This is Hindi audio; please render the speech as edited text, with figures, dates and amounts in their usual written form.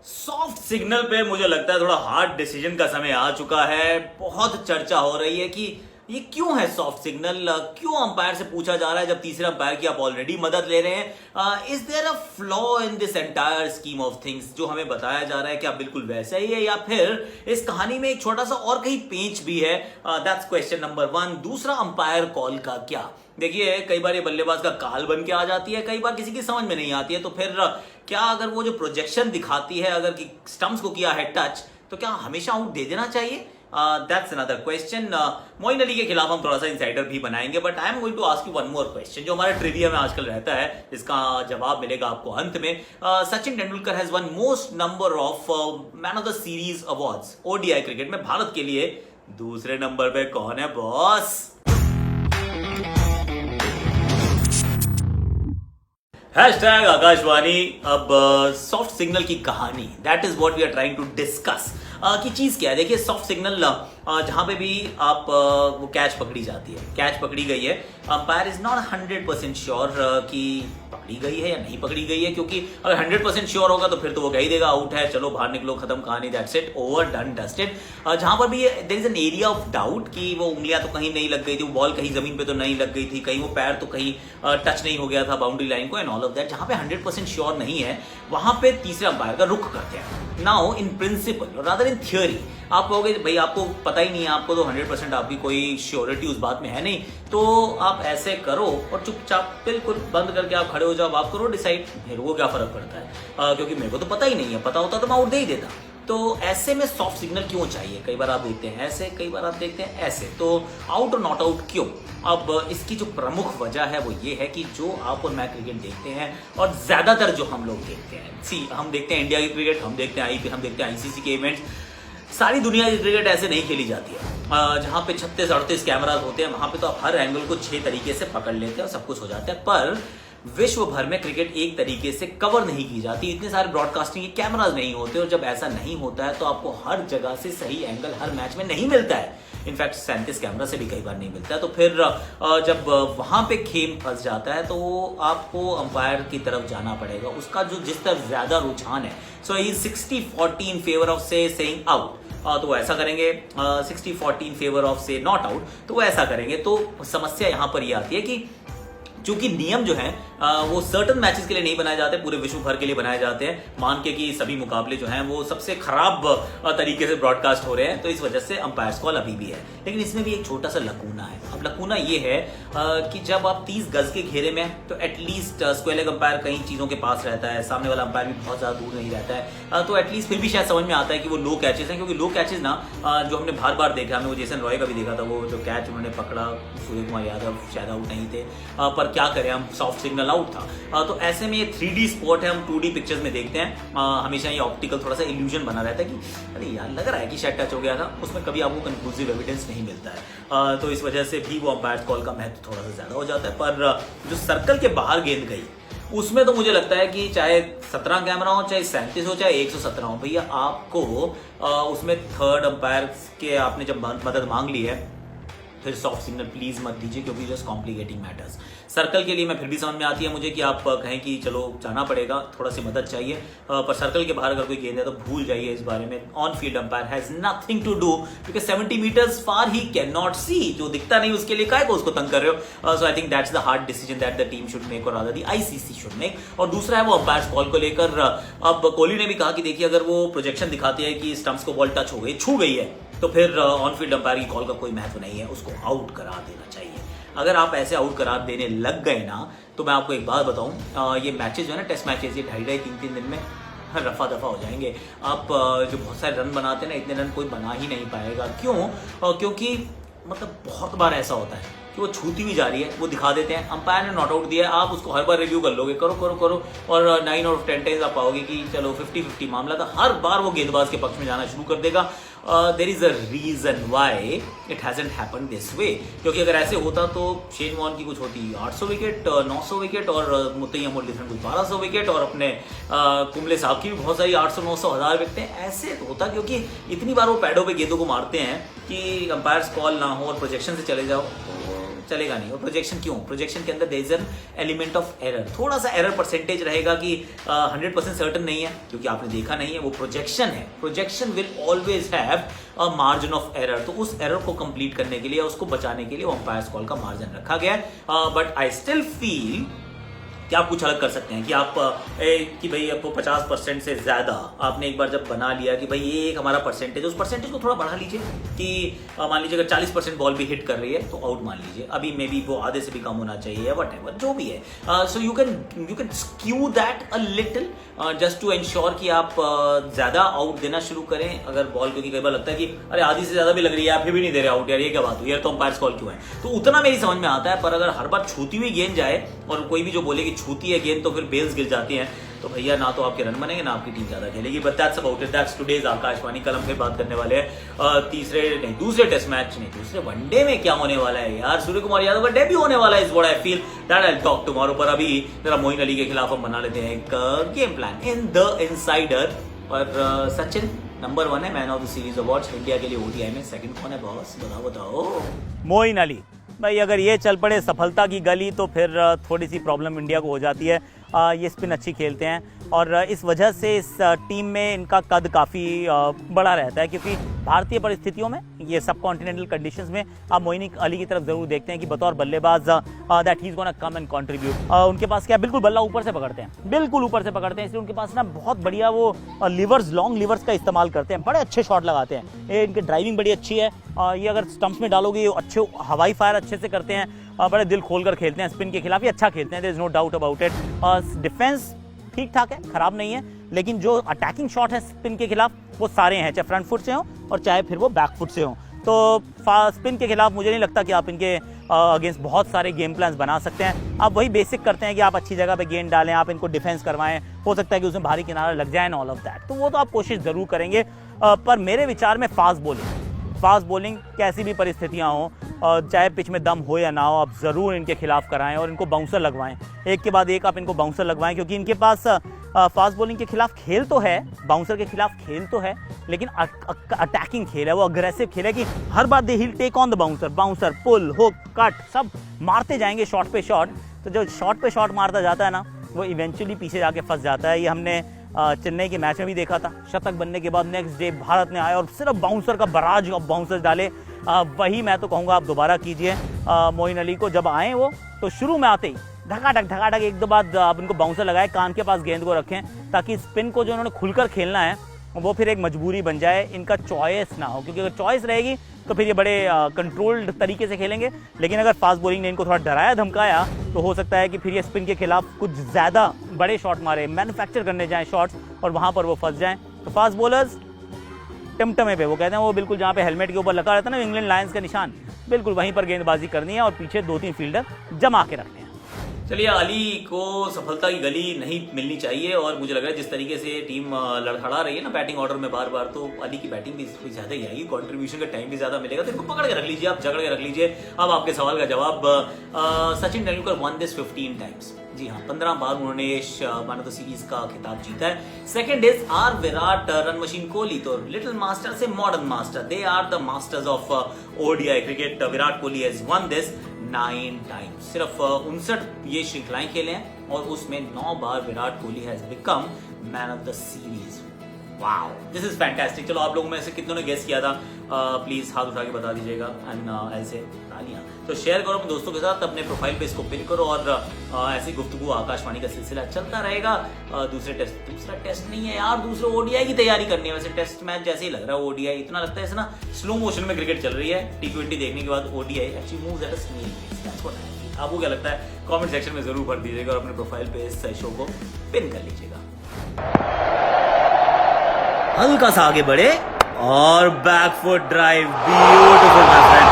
सॉफ्ट सिग्नल पे मुझे लगता है थोड़ा हार्ड डिसीजन का समय आ चुका है। बहुत चर्चा हो रही है कि ये क्यों है सॉफ्ट सिग्नल, क्यों अंपायर से पूछा जा रहा है जब तीसरे अंपायर की आप ऑलरेडी मदद ले रहे हैं। Is there a flaw in this entire scheme of things? जो हमें बताया जा रहा है क्या बिल्कुल वैसा ही है, या फिर इस कहानी में एक छोटा सा और कहीं पेंच भी है? That's question number 1। दूसरा, अंपायर कॉल का क्या? देखिए, कई बार ये बल्लेबाज का काल बन के आ जाती है, कई बार किसी की समझ में नहीं आती है। तो फिर क्या अगर वो जो प्रोजेक्शन दिखाती है, अगर स्टंप्स को किया है टच, तो क्या हमेशा आउट दे देना चाहिए? That's another question. Moeen Ali के खिलाफ हम थोड़ा सा इंसाइडर भी बनाएंगे, but I am going to ask you one more question जो हमारे ट्रिविया में आजकल रहता है, इसका जवाब मिलेगा आपको अंत में। Sachin Tendulkar has one most number of man of the series awards ODI cricket में। भारत के लिए दूसरे नंबर पे कौन है बॉस? हैशटैग आकाशवाणी। अब सॉफ्ट सिग्नल की कहानी, that is what we are trying to discuss. की चीज क्या है? देखिए, सॉफ्ट सिग्नल जहां पे भी आप वो कैच पकड़ी जाती है, कैच पकड़ी गई है, अंपायर इज नॉट 100% श्योर कि पकड़ी गई है या नहीं पकड़ी गई है, क्योंकि अगर 100% श्योर होगा तो फिर तो वो कह ही देगा आउट है, चलो बाहर निकलो, खत्म कहानी, that's it, over, done, dusted. जहां पर भी there is an area of doubt कि वो उंगलियां तो कहीं नहीं लग गई थी, वो बॉल कहीं जमीन पे तो नहीं लग गई थी, कहीं वो पैर तो कहीं टच नहीं हो गया था बाउंड्री लाइन को, एंड ऑल ऑफ दैट, जहां पे 100% श्योर नहीं है, वहां पे तीसरे अंपायर का रुख करते हैं। Now in principle rather in theory, आप कहोगे भाई आपको पता ही नहीं है, आपको तो 100% आपकी कोई श्योरिटी उस बात में है नहीं, तो आप ऐसे करो और चुपचाप बिल्कुल बंद करके आप खड़े हो जाओ, आप करो डिसाइड, मेरे को क्या फर्क पड़ता है, क्योंकि मेरे को तो पता ही नहीं है, पता होता तो मैं आउट दे ही देता। तो ऐसे में सॉफ्ट सिग्नल क्यों चाहिए? कई बार आप देखते हैं ऐसे, कई बार आप देखते हैं ऐसे, तो आउट और नॉट आउट क्यों? अब इसकी जो प्रमुख वजह है वो ये है कि जो आप और मैं क्रिकेट देखते हैं, और ज्यादातर जो हम लोग देखते हैं, हम देखते हैं इंडिया की क्रिकेट, हम देखते हैं आईपीएल, हम देखते हैं आईसीसी के इवेंट्स, सारी दुनिया की क्रिकेट ऐसे नहीं खेली जाती है। जहाँ पे 36-38 कैमराज होते हैं, वहां पे तो आप हर एंगल को 6 तरीके से पकड़ लेते हैं और सब कुछ हो जाता है। पर विश्व भर में क्रिकेट एक तरीके से कवर नहीं की जाती, इतने सारे ब्रॉडकास्टिंग के कैमराज नहीं होते, और जब ऐसा नहीं होता है तो आपको हर जगह से सही एंगल हर मैच में नहीं मिलता है। इनफैक्ट 37 कैमरा से भी कई बार नहीं मिलता है। तो फिर जब वहां पे खेम फंस जाता है तो आपको अंपायर की तरफ जाना पड़ेगा, उसका जो जिस तरफ ज्यादा रुझान है। सो ही 60-40 इन फेवर ऑफ से सेइंग आउट, तो वो ऐसा करेंगे, 60-40 इन फेवर ऑफ से नॉट आउट, तो वो ऐसा करेंगे। तो समस्या यहां पर ये आती है कि चूंकि नियम जो है वो सर्टन मैचेस के लिए नहीं बनाए जाते, पूरे विश्व भर के लिए बनाए जाते हैं। मान के कि सभी मुकाबले जो हैं वो सबसे खराब तरीके से ब्रॉडकास्ट हो रहे हैं, तो इस वजह से अंपायर्स कॉल अभी भी है। लेकिन इसमें भी एक छोटा सा लकूना है। अब लकूना ये है कि जब आप 30 गज के घेरे में, तो एटलीस्ट स्क्वायर लेग अंपायर कई चीजों के पास रहता है, सामने वाला अंपायर भी बहुत ज्यादा दूर नहीं रहता है, तो एटलीस्ट फिर भी शायद समझ में आता है कि वो लो कैचेस हैं, क्योंकि लो कैचेस ना जो हमने बार बार देखा, हमने वो जेसन रॉय का भी देखा था, वो जो कैच उन्होंने पकड़ा, सूर्य कुमार यादव शायद आउट नहीं थे, पर क्या करें, हम सॉफ्ट सिग्नल आउट था। तो ऐसे में ये 3D स्पॉट है, हम 2D पिक्चर्स में देखते हैं, हमेशा ये ऑप्टिकल थोड़ा सा इल्यूजन बना रहता है कि अरे यार लग रहा है कि शायद टच हो गया था, उसमें कभी आपको कंक्लूसिव एविडेंस नहीं मिलता है। तो इस वजह से भी वो अंपायर कॉल का महत्व थोड़ा सा ज्यादा हो जाता है। पर जो सर्कल के बाहर गेंद गई, उसमें तो मुझे लगता है कि चाहे 17 कैमरा हो, चाहे 37 हो, चाहे 117 हो, भैया आपको उसमें थर्ड अंपायर के आपने जब मदद मांग ली है, फिर सॉफ्ट सिग्नल प्लीज मत दीजिए, क्योंकि जस्ट कॉम्प्लिकेटिंग मैटर्स। सर्कल के लिए मैं फिर भी समझ में आती है मुझे कि आप कहें कि चलो जाना पड़ेगा, थोड़ा सी मदद चाहिए, पर सर्कल के बाहर अगर कोई गेंद है तो भूल जाइए इस बारे में। On field umpire has nothing to do, क्योंकि 70 metres far he can not see, जो दिखता नहीं उसके लिए काहे को उसको तंग कर रहे हो। So I think that's the hard decision that the team should make, और rather the ICC should make. और दूसरा है वो अंपायर कॉल को लेकर, अब कोहली ने भी कहा कि देखिए अगर वो प्रोजेक्शन दिखाती है कि स्टंप्स को बॉल टच हो गई, छू गई है, तो फिर ऑन फील्ड अंपायर की कॉल का कोई महत्व नहीं है, उसको आउट करा देना चाहिए। अगर आप ऐसे आउट करार देने लग गए ना, तो मैं आपको एक बात बताऊं, ये मैचेस जो है ना, टेस्ट मैचेस, ये 2.5-3 दिन में रफा दफा हो जाएंगे। आप जो बहुत सारे रन बनाते हैं ना, इतने रन कोई बना ही नहीं पाएगा। क्यों? क्योंकि मतलब बहुत बार ऐसा होता है कि वो छूती हुई जा रही है, वो दिखा देते हैं, अंपायर ने नॉट आउट दिया है, आप उसको हर बार रिव्यू कर लोगे, करो करो करो, और 9 आउट ऑफ 10 टाइम्स आप पाओगे कि चलो 50-50 मामला था, हर बार वो गेंदबाज के पक्ष में जाना शुरू कर देगा। There is a reason why it hasn't happened this way, क्योंकि अगर ऐसे होता तो शेन वॉर्न की कुछ होती 800 विकेट, 900 विकेट, और मुतैय्यम मुरलीधरन कुछ 1200 विकेट, और अपने कुंबले साहब की भी बहुत सारी 800-900 1000 विकेटें। ऐसे तो होता क्योंकि इतनी बार वो पैडों पे गेंदों को मारते हैं कि अंपायर्स कॉल ना हो और प्रोजेक्शन से चले जाओ, तो चलेगा नहीं। और प्रोजेक्शन क्यों? प्रोजेक्शन के अंदर there is an element of error, थोड़ा सा एरर परसेंटेज रहेगा कि 100% सर्टन नहीं है, क्योंकि आपने देखा नहीं है, वो प्रोजेक्शन है। Projection will always have a margin of error, तो उस एरर को कंप्लीट करने के लिए, उसको बचाने के लिए अंपायर्स कॉल का मार्जिन रखा गया है। बट आई स्टिल फील कि आप कुछ अलग कर सकते हैं कि आप कि भाई आपको 50% से ज़्यादा आपने एक बार जब बना लिया कि भाई ये एक हमारा परसेंटेज, उस परसेंटेज को थोड़ा बढ़ा लीजिए कि मान लीजिए अगर 40% बॉल भी हिट कर रही है तो आउट मान लीजिए, अभी मे बी वो आधे से भी कम होना चाहिए या वट जो भी है। So you can skew that a little just to ensure कि आप ज़्यादा आउट देना शुरू करें अगर बॉल, क्योंकि कई बार लगता है कि अरे आधी से ज़्यादा भी लग रही है आप फिर भी नहीं दे रहे आउट, यार ये क्या बात हुई यार, तो अंपायर्स कॉल क्यों है? तो उतना मेरी समझ में आता है। पर अगर हर बार छूती हुई गेंद जाए और कोई भी जो बोले कि छूती है गेंद तो फिर बेल्स गिर जाती हैं, तो भैया ना तो आपके रन बनेंगे ना आपकी टीम ज्यादा खेलेगी। But that's about it, that's today's Akashvani. कल हम फिर बात करने वाले हैं दूसरे टेस्ट मैच नहीं, दूसरे वनडे में क्या होने वाला है यार। सूर्य कुमार यादव का डेब्यू होने वाला है, is what I feel, that I talk tomorrow. पर अभी जरा मोइन अली के खिलाफ हम बना लेते हैं एक game plan in the insider. और सचिन नंबर 1 है man of the series awards India के लिए ओडीआई में, सेकंड कौन है बॉस बताओ? मोइन अली भाई, अगर ये चल पड़े सफलता की गली तो फिर थोड़ी सी प्रॉब्लम इंडिया को हो जाती है। ये स्पिन अच्छी खेलते हैं और इस वजह से इस टीम में इनका कद काफ़ी बड़ा रहता है, क्योंकि भारतीय परिस्थितियों में ये सब कॉन्टिनेंटल कंडीशंस में आप मोइन अली की तरफ जरूर देखते हैं कि बतौर बल्लेबाज that he is gonna come and contribute. उनके पास क्या बिल्कुल बल्ला ऊपर से पकड़ते हैं, बिल्कुल ऊपर से पकड़ते हैं, इसलिए उनके पास ना बहुत बढ़िया वो लिवर्स, लॉन्ग लिवर्स का इस्तेमाल करते हैं, बड़े अच्छे शॉट लगाते हैं। ये इनकी ड्राइविंग बड़ी अच्छी है, ये अगर स्टंप्स में डालोगे ये अच्छे हवाई फायर अच्छे से करते हैं, बड़े दिल खोलकर खेलते हैं, स्पिन के खिलाफ ये अच्छा खेलते हैं, there is no doubt about it. Defence ठीक ठाक है, खराब नहीं है, लेकिन जो अटैकिंग शॉट है स्पिन के खिलाफ वो सारे हैं, चाहे फ्रंट फुट से हो और चाहे फिर वो बैक फुट से हो। तो स्पिन के खिलाफ मुझे नहीं लगता कि आप इनके अगेंस्ट बहुत सारे गेम प्लान्स बना सकते हैं। आप वही बेसिक करते हैं कि आप अच्छी जगह पे गेंद डालें, आप इनको डिफेंस करवाएं, हो सकता है कि उसमें भारी किनारा लग जाए, ऑल ऑफ दैट, तो वो तो आप कोशिश जरूर करेंगे। पर मेरे विचार में फास्ट बॉलिंग कैसी भी परिस्थितियां हो, चाहे पिच में दम हो या ना हो, आप ज़रूर इनके खिलाफ कराएं और इनको बाउंसर लगवाएं, एक के बाद एक आप इनको बाउंसर लगवाएं, क्योंकि इनके पास फास्ट बॉलिंग के खिलाफ खेल तो है, बाउंसर के खिलाफ खेल तो है, लेकिन अटैकिंग खेल है, वो अग्रेसिव खेल है कि हर बार they will take on the bouncer, pull, hook, cut सब मारते जाएंगे शॉट पे शॉट। तो जो शॉट पे शॉट मारता जाता है ना, वो इवेंचुअली पीछे जाके फंस जाता है। ये हमने चेन्नई के मैच में भी देखा था, शतक बनने के बाद नेक्स्ट डे भारत ने आया और सिर्फ बाउंसर का बराज ऑफ बाउंसर डाले। वही मैं तो कहूँगा आप दोबारा कीजिए मोइन अली को, जब आए वो तो शुरू में आते ही धकाधक एक दो बार आप इनको बाउंसर लगाए, कान के पास गेंद को रखें, ताकि स्पिन को जो उन्होंने खुलकर खेलना है वो फिर एक मजबूरी बन जाए, इनका चॉइस ना हो, क्योंकि अगर चॉइस रहेगी तो फिर ये बड़े कंट्रोल्ड तरीके से खेलेंगे। लेकिन अगर फास्ट बॉलिंग ने इनको थोड़ा डराया धमकाया तो हो सकता है कि फिर ये स्पिन के खिलाफ कुछ ज़्यादा बड़े शॉट मारे, मैन्युफैक्चर करने जाएं शॉट्स और वहाँ पर वो फंस जाएं। तो फास्ट बॉलर्स टिमटमे पे, वो कहते हैं वो बिल्कुल जहाँ पे हेलमेट के ऊपर लगा रहता है ना इंग्लैंड लायंस का निशान, बिल्कुल वहीं पर गेंदबाजी करनी है और पीछे 2-3 फील्डर जमा के रखने हैं। चलिए, अली को सफलता की गली नहीं मिलनी चाहिए और मुझे लग रहा है जिस तरीके से टीम लड़खड़ा रही है ना बैटिंग ऑर्डर में बार बार, तो अली की बैटिंग भी ज़्यादा ही आएगी, कंट्रीब्यूशन का टाइम भी ज़्यादा मिलेगा, तो इनको पकड़ के रख लीजिए, आप झगड़ के रख लीजिए। अब आपके सवाल का जवाब, Sachin Tendulkar won this 15 times, जी हाँ 15 बार उन्होंने मैन ऑफ द सीरीज का खिताब जीता है। Second is are Virat run machine Kohli, तो लिटिल मास्टर से modern master, they are the masters of ODI cricket. Virat Kohli has won this 9 times, सिर्फ 59 ये श्रृंखलाएं खेले हैं और उसमें 9 बार Virat Kohli has become man of the series. Wow, this is fantastic. चलो, आप लोगों में से कितनों ने गेस किया था, प्लीज हाथ उठा के बता दीजिएगा एंड ऐसे तालियां तो शेयर करो अपने दोस्तों के साथ, अपने प्रोफाइल पे इसको पिन करो और ऐसी गुफ्तगू आकाशवाणी का सिलसिला चलता रहेगा। दूसरा टेस्ट नहीं है यार, दूसरे ओडीआई की तैयारी करनी है। वैसे टेस्ट मैच जैसे ही लग रहा है ओडीआई, इतना लगता है ऐसे ना स्लो मोशन में क्रिकेट चल रही है। T20 देखने के बाद ODI actually moves at a snail pace, that's what I feel. आपको क्या लगता है कमेंट सेक्शन में जरूर भर दीजिएगा और अपने प्रोफाइल पे इस शो को पिन कर लीजिएगा। हल्का सा आगे बढ़े और back foot drive, beautiful my friend.